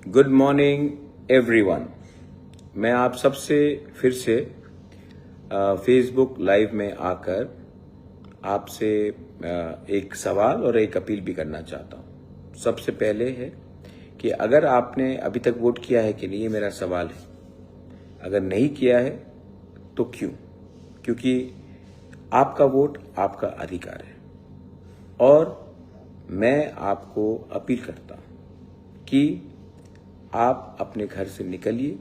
Good morning everyone. मैं आप सबसे फिर से फेसबुक लाइव में आकर आपसे एक सवाल और एक अपील भी करना चाहता हूं। सबसे पहले है कि अगर आपने अभी तक वोट किया है कि नहीं, ये मेरा सवाल है। अगर नहीं किया है तो क्यों? क्योंकि आपका वोट आपका अधिकार है और मैं आपको अपील करता हूं कि आप अपने घर से निकलिए।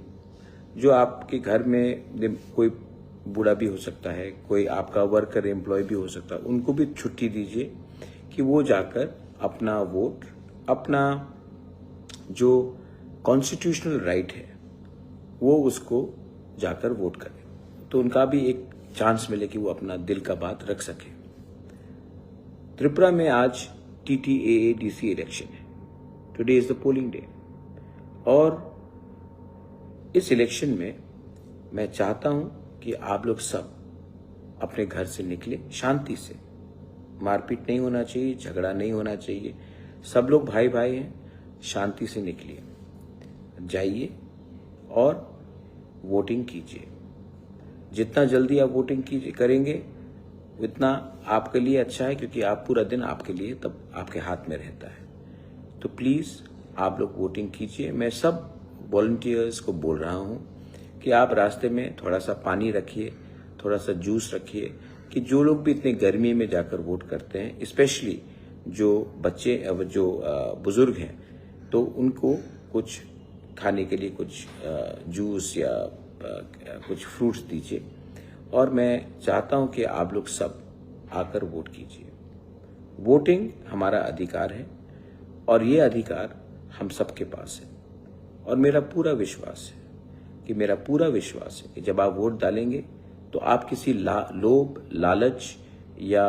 जो आपके घर में कोई बूढ़ा भी हो सकता है, कोई आपका वर्कर एम्प्लॉय भी हो सकता है, उनको भी छुट्टी दीजिए कि वो जाकर अपना वोट, अपना जो कॉन्स्टिट्यूशनल राइट है वो उसको जाकर वोट करें, तो उनका भी एक चांस मिले कि वो अपना दिल का बात रख सके। त्रिपुरा में आज TTAADC इलेक्शन है। Today is the polling day और इस इलेक्शन में मैं चाहता हूं कि आप लोग सब अपने घर से निकले शांति से। मारपीट नहीं होना चाहिए, झगड़ा नहीं होना चाहिए। सब लोग भाई भाई हैं, शांति से निकलिए, जाइए और वोटिंग कीजिए। जितना जल्दी आप वोटिंग करेंगे उतना आपके लिए अच्छा है, क्योंकि आप पूरा दिन आपके लिए तब आपके हाथ में रहता है। तो प्लीज आप लोग वोटिंग कीजिए। मैं सब वॉलंटियर्स को बोल रहा हूं कि आप रास्ते में थोड़ा सा पानी रखिए, थोड़ा सा जूस रखिए, कि जो लोग भी इतनी गर्मी में जाकर वोट करते हैं, स्पेशली जो बच्चे, जो बुजुर्ग हैं, तो उनको कुछ खाने के लिए कुछ जूस या कुछ फ्रूट्स दीजिए। और मैं चाहता हूं कि आप लोग सब आकर वोट कीजिए। वोटिंग हमारा अधिकार है और ये अधिकार हम सबके पास है। और मेरा पूरा विश्वास है कि जब आप वोट डालेंगे तो आप किसी लोभ, लालच या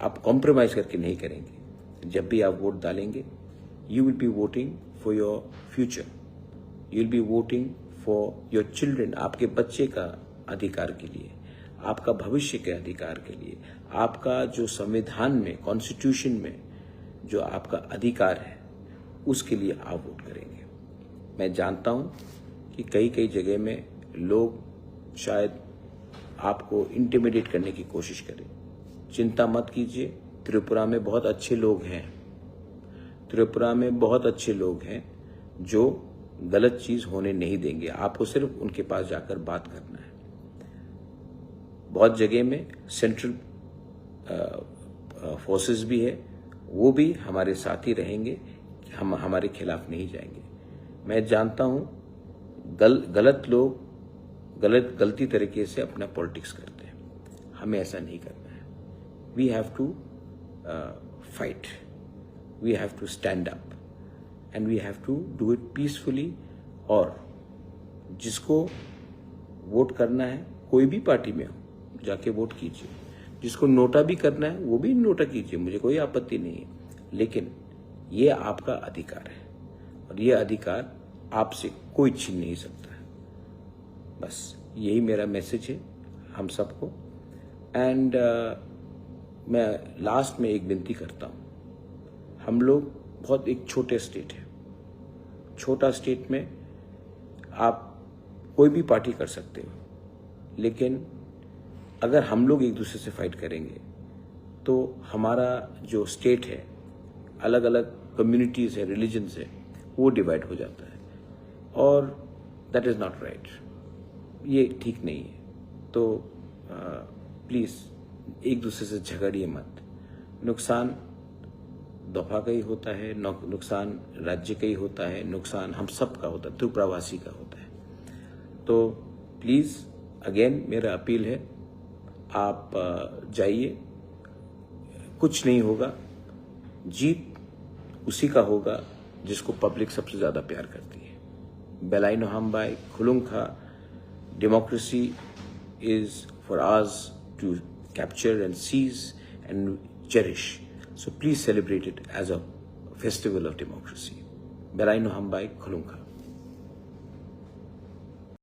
आप कॉम्प्रोमाइज करके नहीं करेंगे। जब भी आप वोट डालेंगे, you will be voting for your future, you will be voting for your children, आपके बच्चे का अधिकार के लिए, आपका भविष्य के अधिकार के लिए, आपका जो संविधान में, कॉन्स्टिट्यूशन में जो आपका अधिकार है, उसके लिए आप वोट करेंगे। मैं जानता हूं कि कई जगह में लोग शायद आपको इंटिमिडेट करने की कोशिश करें। चिंता मत कीजिए, त्रिपुरा में बहुत अच्छे लोग हैं। त्रिपुरा में बहुत अच्छे लोग हैं जो गलत चीज होने नहीं देंगे। आपको सिर्फ उनके पास जाकर बात करना है। बहुत जगह में सेंट्रल फोर्सेस भी है, वो भी हमारे साथ ही रहेंगे, हम हमारे खिलाफ नहीं जाएंगे। मैं जानता हूं गलत लोग गलती तरीके से अपना पॉलिटिक्स करते हैं, हमें ऐसा नहीं करना है। We have to fight, we have to stand up and we have to do it peacefully. और जिसको वोट करना है, कोई भी पार्टी में हो, जाके वोट कीजिए। जिसको नोटा भी करना है वो भी नोटा कीजिए, मुझे कोई आपत्ति नहीं है। लेकिन ये आपका अधिकार है और ये अधिकार आपसे कोई छीन नहीं सकता है। बस यही मेरा मैसेज है हम सबको। एंड मैं लास्ट में एक विनती करता हूं। हम लोग बहुत एक छोटे स्टेट है, छोटा स्टेट में आप कोई भी पार्टी कर सकते हो, लेकिन अगर हम लोग एक दूसरे से फाइट करेंगे तो हमारा जो स्टेट है, अलग अलग कम्युनिटीज है, रिलीजन्स है, वो डिवाइड हो जाता है और दैट इज नॉट राइट। ये ठीक नहीं है। तो प्लीज एक दूसरे से झगड़िए मत। नुकसान दफा का ही होता है, नुकसान राज्य का ही होता है, नुकसान हम सब का होता है, त्रिपुरावासी का होता है। तो प्लीज अगेन मेरा अपील है, आप जाइए, कुछ नहीं होगा। जीत उसी का होगा जिसको पब्लिक सबसे ज्यादा प्यार करती है। बेलाइनो हमबाई खुलुंखा, democracy is for us to capture and seize and cherish. So please celebrate it as a festival of democracy. Berai no hambai khulunka.